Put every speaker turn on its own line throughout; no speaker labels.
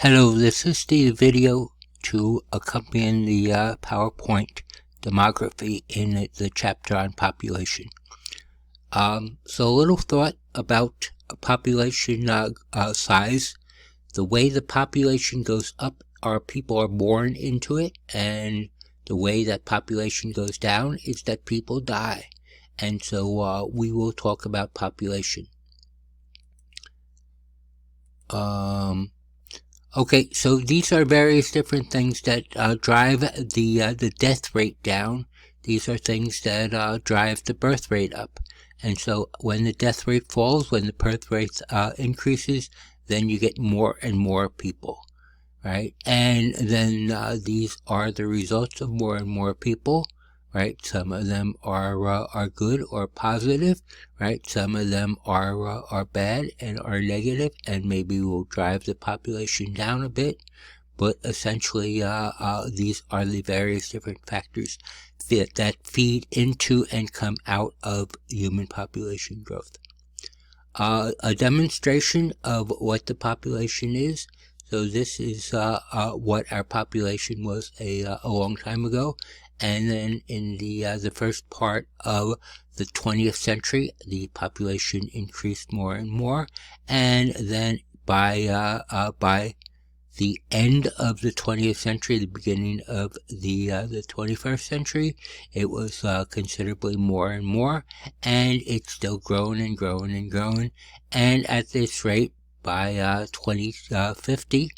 Hello, this is the video to accompany the PowerPoint demography in the chapter on population. So a little thought about population size. The way the population goes up, our people are born into it, and the way that population goes down is that people die. And so we will talk about population. Okay, so these are various different things that drive the death rate down. These are things that drive the birth rate up. And so when the death rate falls, when the birth rate increases, then you get more and more people, right? And then these are the results of more and more people, right? Some of them are good or positive, right? Some of them are bad and are negative, and maybe will drive the population down a bit. But essentially, these are the various different factors that feed into and come out of human population growth. A demonstration of what the population is. So this is what our population was a long time ago. And then in the first part of the 20th century, the population increased more and more. And then by the end of the 20th century, the beginning of the 21st century, it was considerably more and more, and it's still growing and growing and growing. And at this rate, by 2050,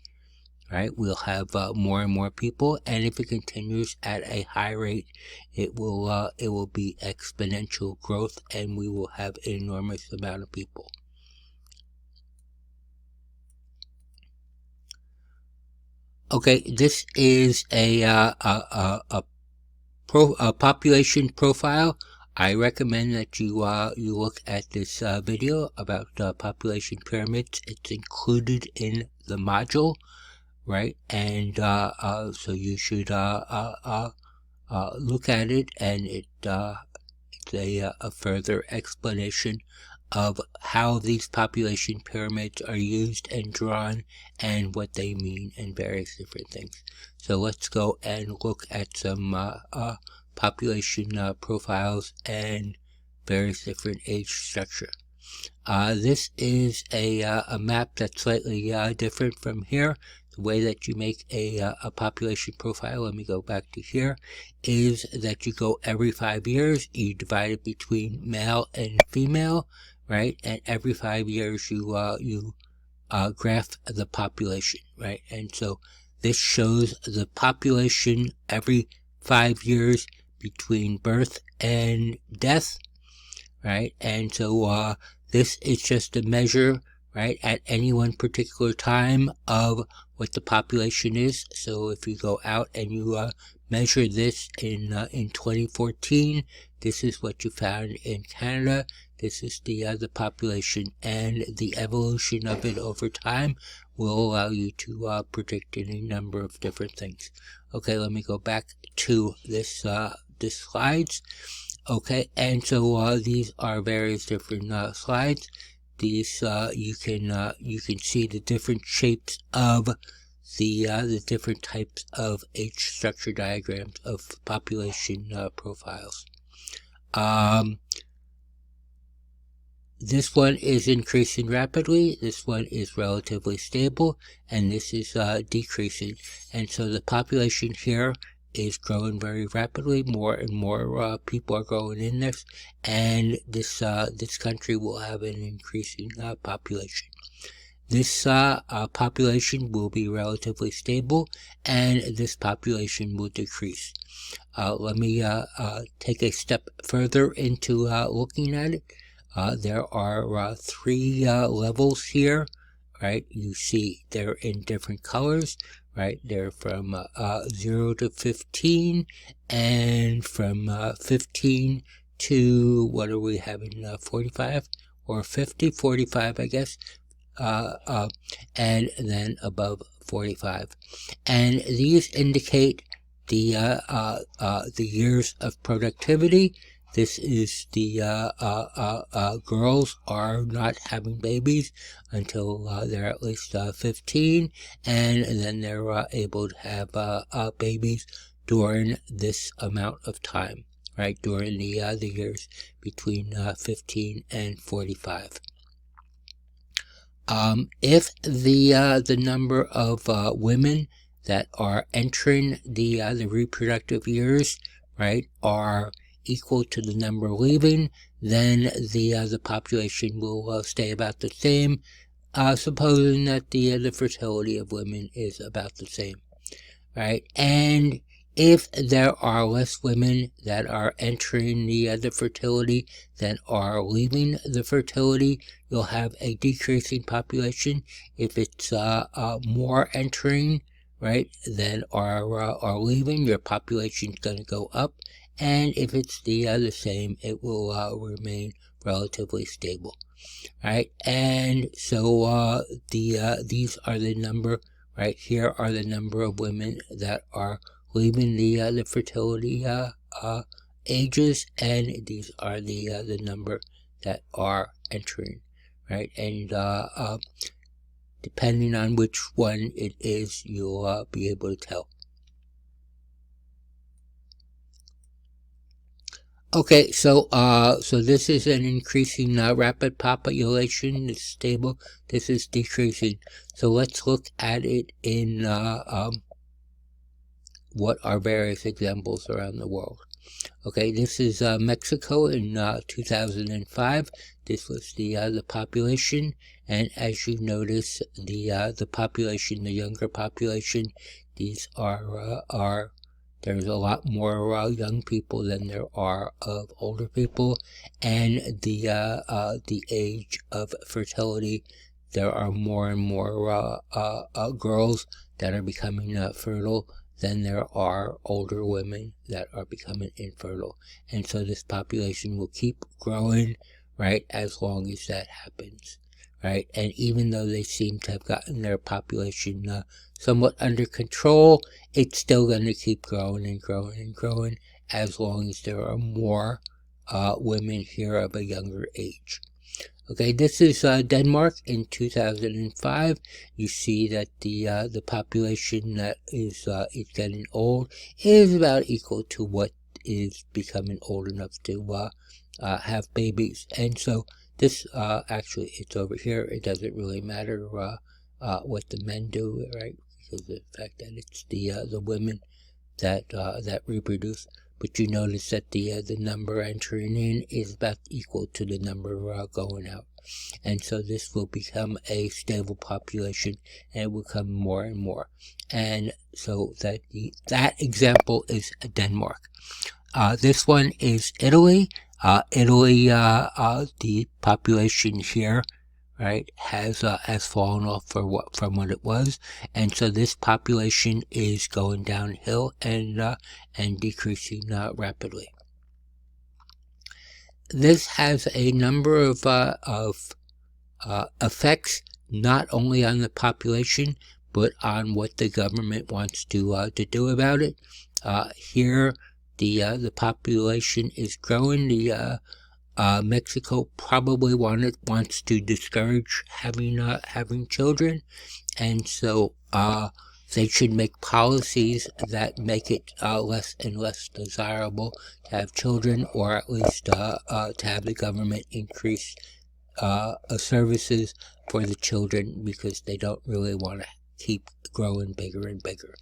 right, we'll have more and more people, and if it continues at a high rate, it will be exponential growth, and we will have an enormous amount of people. Okay, this is a population profile. I recommend that you look at this video about population pyramids. It's included in the module, right? And so you should look at it, and it's a further explanation of how these population pyramids are used and drawn and what they mean and various different things. So let's go and look at some population profiles and various different age structure. This is a map that's slightly different from here. The way that you make a population profile, let me go back to here, is that you go every 5 years, you divide it between male and female, right? And every 5 years you graph the population, right? And so this shows the population every 5 years between birth and death, right? And so this is just a measure, right, at any one particular time of what the population is. So if you go out and you measure this in 2014, this is what you found in Canada. This is the population, and the evolution of it over time will allow you to predict any number of different things. Okay, let me go back to this slides. Okay, and so these are various different slides. These you can see the different shapes of the different types of age structure diagrams of population profiles. This one is increasing rapidly, this one is relatively stable, and this is decreasing. And so the population here is growing very rapidly. More and more people are going in this, and this country will have an increasing population. This population will be relatively stable, and this population will decrease. Let me take a step further into looking at it. There are 3 levels here, right? You see they're in different colors, right? They're from 0 to 15, and from 15 to, what are we having, 45 or 50, 45, I guess, and then above 45. And these indicate the years of productivity. This is the girls are not having babies until they're at least 15, and then they're able to have babies during this amount of time, right? During the years between 15 and 45. If the number of women that are entering the reproductive years, right, are equal to the number leaving, then the population will stay about the same, supposing that the fertility of women is about the same, right? And if there are less women that are entering the fertility than are leaving the fertility, you'll have a decreasing population. If it's more entering, right, than are leaving, your population's going to go up. And if it's the same, it will remain relatively stable, right? And so these are the number. Right here are the number of women that are leaving the fertility ages, and these are the number that are entering, right? And depending on which one it is, you'll be able to tell. Okay, so this is an increasing rapid population. It's stable. This is decreasing. So let's look at it in what are various examples around the world. Okay, this is Mexico in 2005. This was the population, and as you notice, the population, the younger population, these are there's a lot more young people than there are of older people, and the age of fertility, there are more and more girls that are becoming fertile than there are older women that are becoming infertile. And so this population will keep growing, right, as long as that happens, right? And even though they seem to have gotten their population somewhat under control, it's still going to keep growing and growing and growing as long as there are more women here of a younger age. Okay, this is Denmark in 2005. You see that the population that is getting old is about equal to what is becoming old enough to have babies. And so this actually, it's over here. It doesn't really matter what the men do, right? Because of the fact that it's the women that that reproduce. But you notice that the number entering in is about equal to the number going out. And so this will become a stable population, and it will become more and more. And so that example is Denmark. This one is Italy. Italy, the population here, right, has fallen off from what it was, and so this population is going downhill and decreasing rapidly. This has a number of effects, not only on the population but on what the government wants to do about it. Here, the population is growing. Mexico probably wants to discourage having children, and so they should make policies that make it less and less desirable to have children, or at least to have the government increase services for the children, because they don't really want to keep growing bigger and bigger.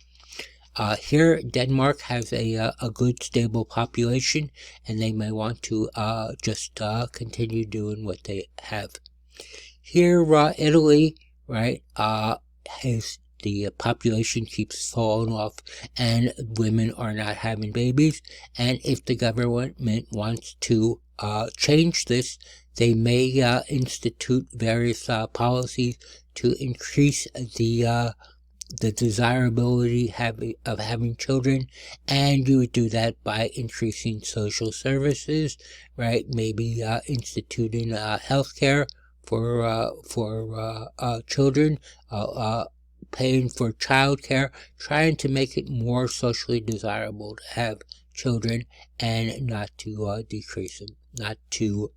Here, Denmark has a good, stable population, and they may want to just continue doing what they have. Here, Italy, right, has the population keeps falling off, and women are not having babies. And if the government wants to change this, they may institute various policies to increase the desirability of having children, and you would do that by increasing social services, right? Maybe instituting health care for children, paying for child care, trying to make it more socially desirable to have children and not to decrease them, not to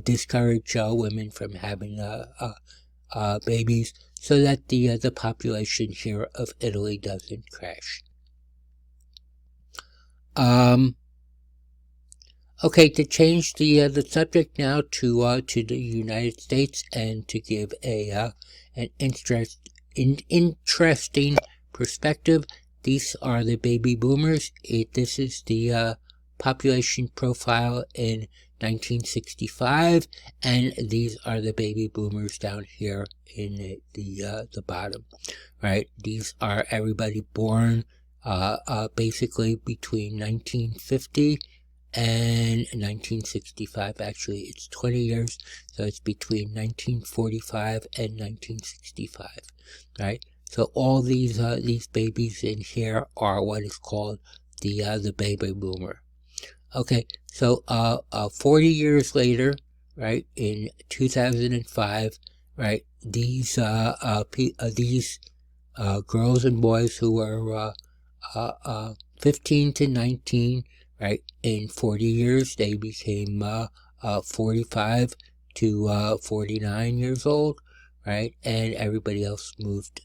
discourage women from having babies, so that the population here of Italy doesn't crash. Okay, to change the subject now to the United States, and to give an interesting perspective. These are the baby boomers. This is the population profile in 1965, and these are the baby boomers down here in the bottom. Right, these are everybody born basically between 1950 and 1965. Actually, it's 20 years, so it's between 1945 and 1965. Right, so all these babies in here are what is called the baby boomer. Okay, so 40 years later, right, in 2005, right, these girls and boys who were 15 to 19, right, in 40 years they became 45 to 49 years old, right, and everybody else moved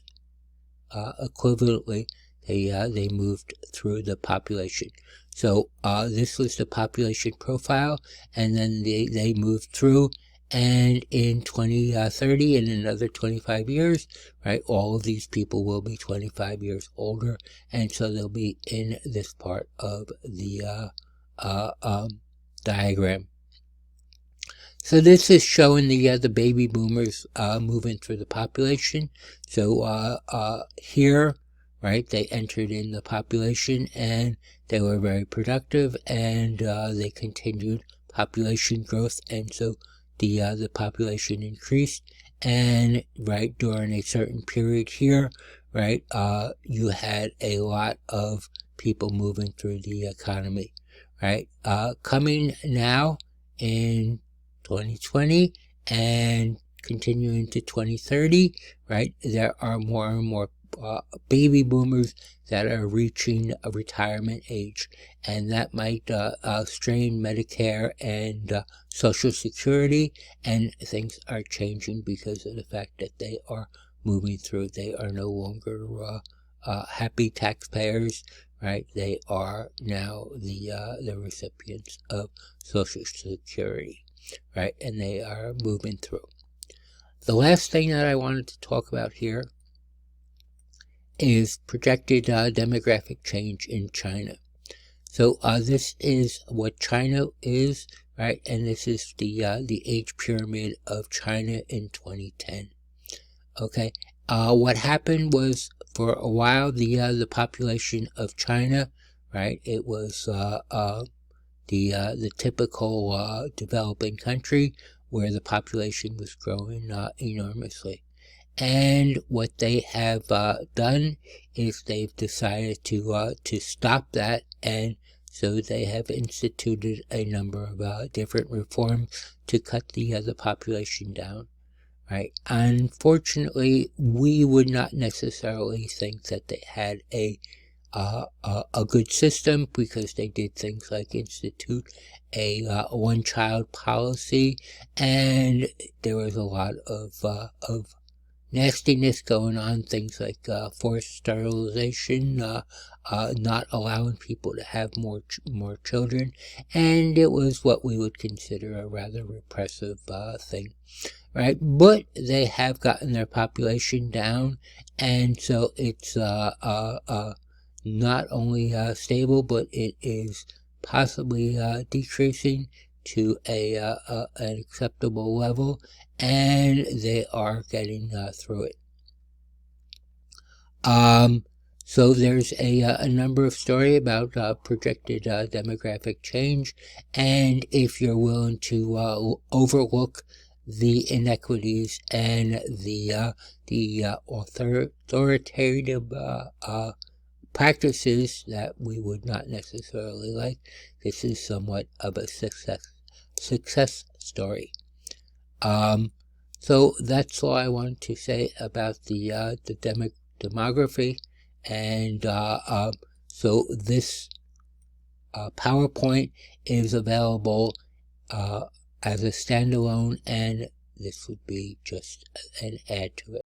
equivalently. They moved through the population. So this was the population profile, and then they moved through, and in 2030, in another 25 years, right, all of these people will be 25 years older, and so they'll be in this part of the diagram. So this is showing the baby boomers moving through the population. So here, right, they entered in the population, and they were very productive, and they continued population growth, and so the population increased. And right, during a certain period here, right, you had a lot of people moving through the economy. Right, coming now in 2020 and continuing to 2030, right, there are more and more baby boomers that are reaching a retirement age, and that might strain Medicare and Social Security, and things are changing because of the fact that they are moving through. They are no longer happy taxpayers, right? They are now the recipients of Social Security, right? And they are moving through. The last thing that I wanted to talk about here is projected demographic change in China. So this is what China is, right? And this is the age pyramid of China in 2010. Okay, what happened was, for a while, the population of China, right, it was the typical developing country where the population was growing enormously. And what they have done is they've decided to stop that, and so they have instituted a number of different reforms to cut the population down. Right. Unfortunately, we would not necessarily think that they had a good system, because they did things like institute a one-child policy, and there was a lot of nastiness going on, things like forced sterilization, not allowing people to have more children, and it was what we would consider a rather repressive thing. Right, but they have gotten their population down, and so it's not only stable, but it is possibly decreasing to an acceptable level, and they are getting through it. So there's a number of stories about projected demographic change, and if you're willing to overlook the inequities and the authoritative practices that we would not necessarily like, this is somewhat of a success story. So that's all I want to say about the demography, and so this PowerPoint is available as a standalone, and this would be just an add to it.